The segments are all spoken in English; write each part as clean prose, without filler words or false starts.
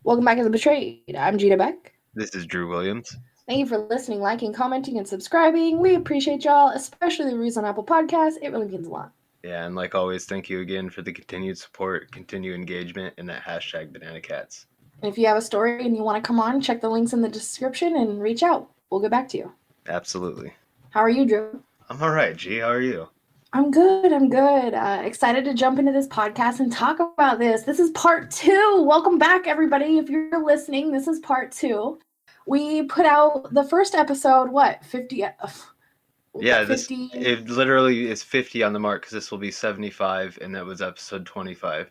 Welcome back to The Betrayed. I'm Gina Beck. This is Drew Williams. Thank you for listening, liking, commenting, and subscribing. We appreciate y'all, especially the reviews on Apple Podcasts. It really means a lot. Yeah, and like always, thank you again for the continued support, continued engagement, and that hashtag Banana Cats. And if you have a story and you want to come on, check the links in the description and reach out. We'll get back to you. Absolutely. How are you, Drew? I'm all right, G. How are you? I'm good. Excited to jump into this podcast and talk about this. This is part 2. Welcome back, everybody. If you're listening, this is part 2. We put out the first episode, 50? Yeah, 50? It literally is 50 on the mark because this will be 75, and that was episode 25.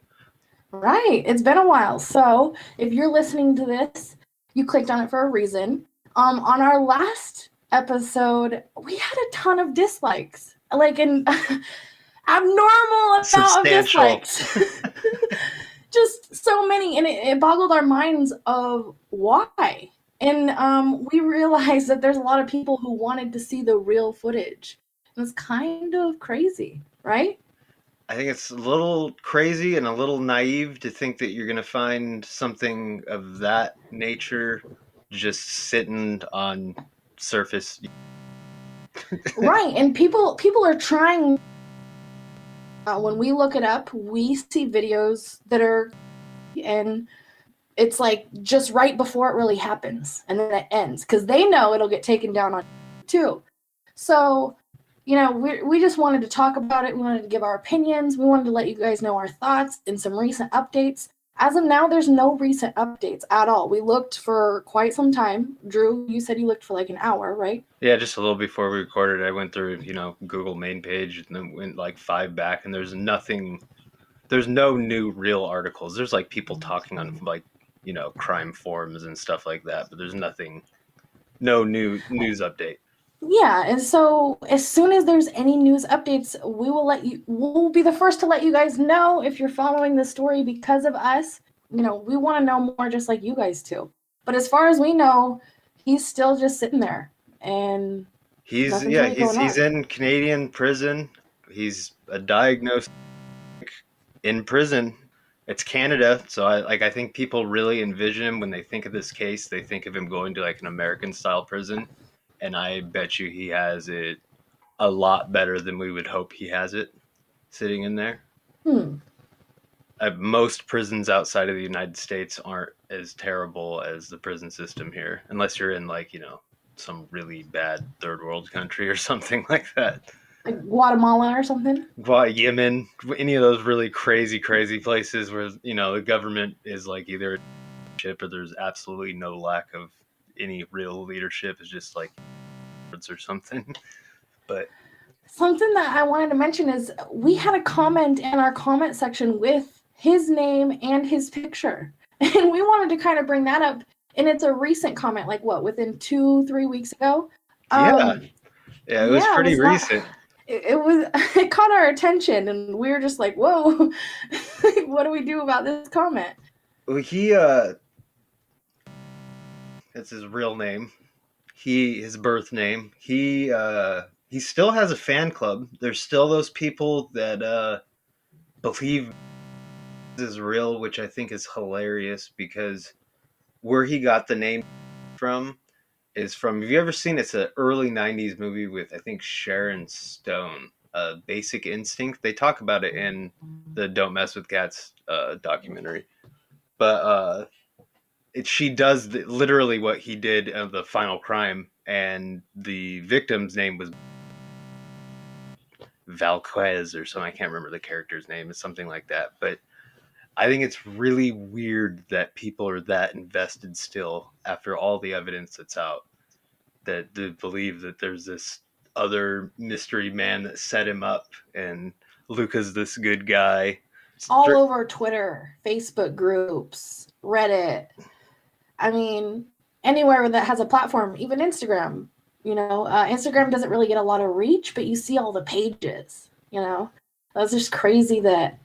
Right. It's been a while. So if you're listening to this, you clicked on it for a reason. On our last episode, we had a ton of dislikes. Like an abnormal amount of dislikes. Just so many. And it boggled our minds of why. And we realized that there's a lot of people who wanted to see the real footage. And it's kind of crazy, right? I think it's a little crazy and a little naive to think that you're going to find something of that nature just sitting on surface. Right, and people are trying. When we look it up, we see videos that are, and it's like just right before it really happens, and then it ends because they know it'll get taken down on too. So, you know, we just wanted to talk about it. We wanted to give our opinions. We wanted to let you guys know our thoughts and some recent updates. As of now, there's no recent updates at all. We looked for quite some time. Drew, you said you looked for like an hour, right? Yeah, just a little before we recorded, I went through, Google main page and then went like 5 back, and there's no new real articles. There's like people talking on like, crime forums and stuff like that, but there's no new news update. Yeah, and so as soon as there's any news updates, we'll be the first to let you guys know if you're following the story because of us. We want to know more just like you guys too. But as far as we know, he's still just sitting there, and he's in Canadian prison. He's a diagnosed in prison. It's Canada, so I think people really envision him when they think of this case. They think of him going to like an American style prison. And I bet you he has it a lot better than we would hope he has it sitting in there. Most prisons outside of the United States aren't as terrible as the prison system here, unless you're in like, some really bad third world country or something like that. Like Guatemala or something? Yemen, any of those really crazy places where, the government is like either a ship or there's absolutely no lack of any real leadership. Is just like or something. But something that I wanted to mention is we had a comment in our comment section with his name and his picture, and we wanted to kind of bring that up. And it's a recent comment, like within 2-3 weeks ago. It was pretty recent. It caught our attention, and we were just like, whoa. What do we do about this comment? Well, that's his real name. His birth name. He still has a fan club. There's still those people that believe this is real, which I think is hilarious because where he got the name from is from, have you ever seen, it's an early 90s movie with, I think, Sharon Stone, Basic Instinct. They talk about it in the Don't Mess with Cats documentary. But she does literally what he did of the final crime, and the victim's name was Valquez or something. I can't remember the character's name. It's something like that. But I think it's really weird that people are that invested still after all the evidence that's out, that they believe that there's this other mystery man that set him up and Luca's this good guy. All over Twitter, Facebook groups, Reddit. I mean, anywhere that has a platform, even Instagram. Instagram doesn't really get a lot of reach, but you see all the pages, That's just crazy that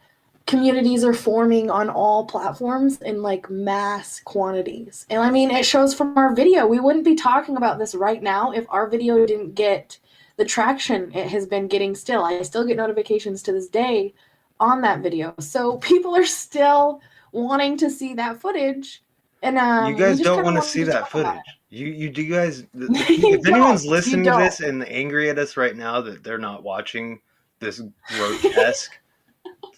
communities are forming on all platforms in like mass quantities. And I mean, it shows from our video. We wouldn't be talking about this right now if our video didn't get the traction it has been getting still. I still get notifications to this day on that video. So people are still wanting to see that footage. And You we guys just don't kind of want to wanted see to that talk about footage. You do guys it. if anyone's You listening to don't. this and angry at us right now that they're not watching this grotesque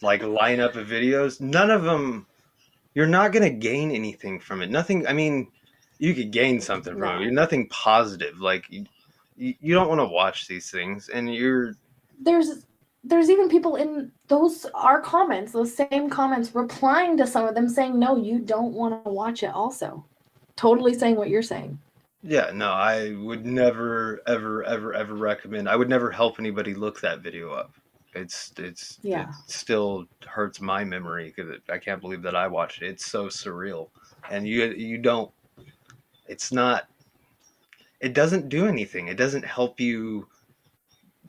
like lineup of videos, none of them you're not going to gain anything from it. Nothing, I mean, you could gain something from it. No. You're nothing positive. Like you don't want to watch these things and you're There's even people in those our comments, those same comments, replying to some of them saying, no, you don't want to watch it also. Totally saying what you're saying. yeah, no, I would never ever ever ever recommend. I would never help anybody look that video up. It Yeah. still hurts my memory because I can't believe that I watched it. It's so surreal, and you don't. It's not. It doesn't do anything. It doesn't help you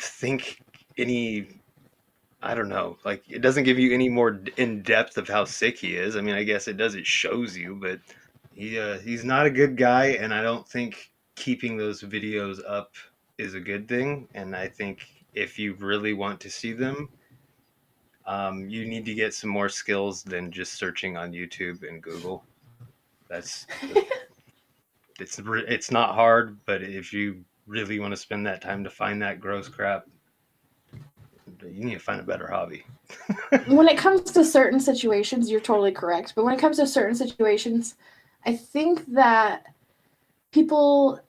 think any. I don't know. Like it doesn't give you any more in depth of how sick he is. I mean, I guess it does. It shows you, but he's not a good guy, and I don't think keeping those videos up is a good thing. And I think if you really want to see them, you need to get some more skills than just searching on YouTube and Google. That's it's not hard, but if you really want to spend that time to find that gross crap, you need to find a better hobby. When it comes to certain situations, you're totally correct. But when it comes to certain situations, I think that people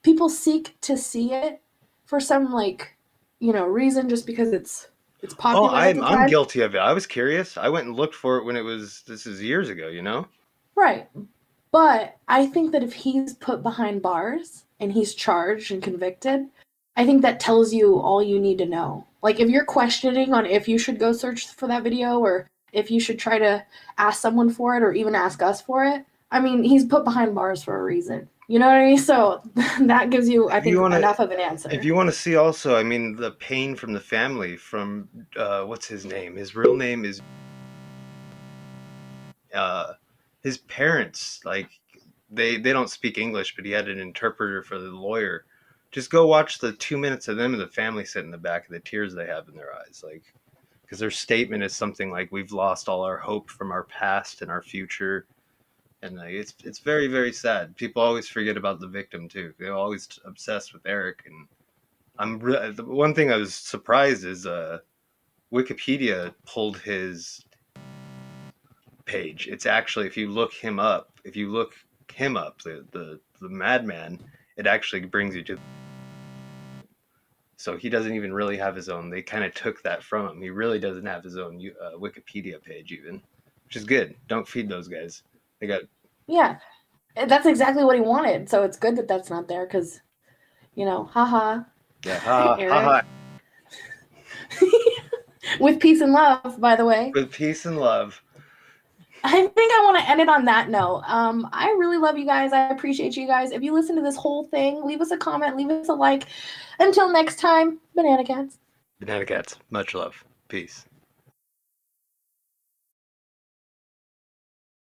people seek to see it for some like, reason just because it's Oh, popular at the I'm time. guilty of it. I was curious. I went and looked for it when it was. This is years ago, you know. Right. But I think that if he's put behind bars and he's charged and convicted, I think that tells you all you need to know. Like if you're questioning on if you should go search for that video or if you should try to ask someone for it or even ask us for it, I mean, he's put behind bars for a reason. You know what I mean? So that gives you, I If you think, want to, enough of an if answer. you want to see also, I mean, the pain from the family from what's his name? His real name is uh, his parents. Like they don't speak English, but he had an interpreter for the lawyer. Just go watch the 2 minutes of them and the family sit in the back of the tears they have in their eyes, like because their statement is something like we've lost all our hope from our past and our future. And like, it's very very sad. People always forget about the victim too. They're always obsessed with Eric. And the one thing I was surprised is Wikipedia pulled his page. It's actually if you look him up, the madman, it actually brings you to. So he doesn't even really have his own. They kind of took that from him. He really doesn't have his own Wikipedia page even, which is good. Don't feed those guys. They got Yeah, that's exactly what he wanted. So it's good that that's not there because, haha, yeah, ha ha ha. Eric. With peace and love, by the way. With peace and love. I think I want to end it on that note. I really love you guys. I appreciate you guys. If you listen to this whole thing, leave us a comment, leave us a like. Until next time, Banana Cats. Banana cats. Much love. Peace.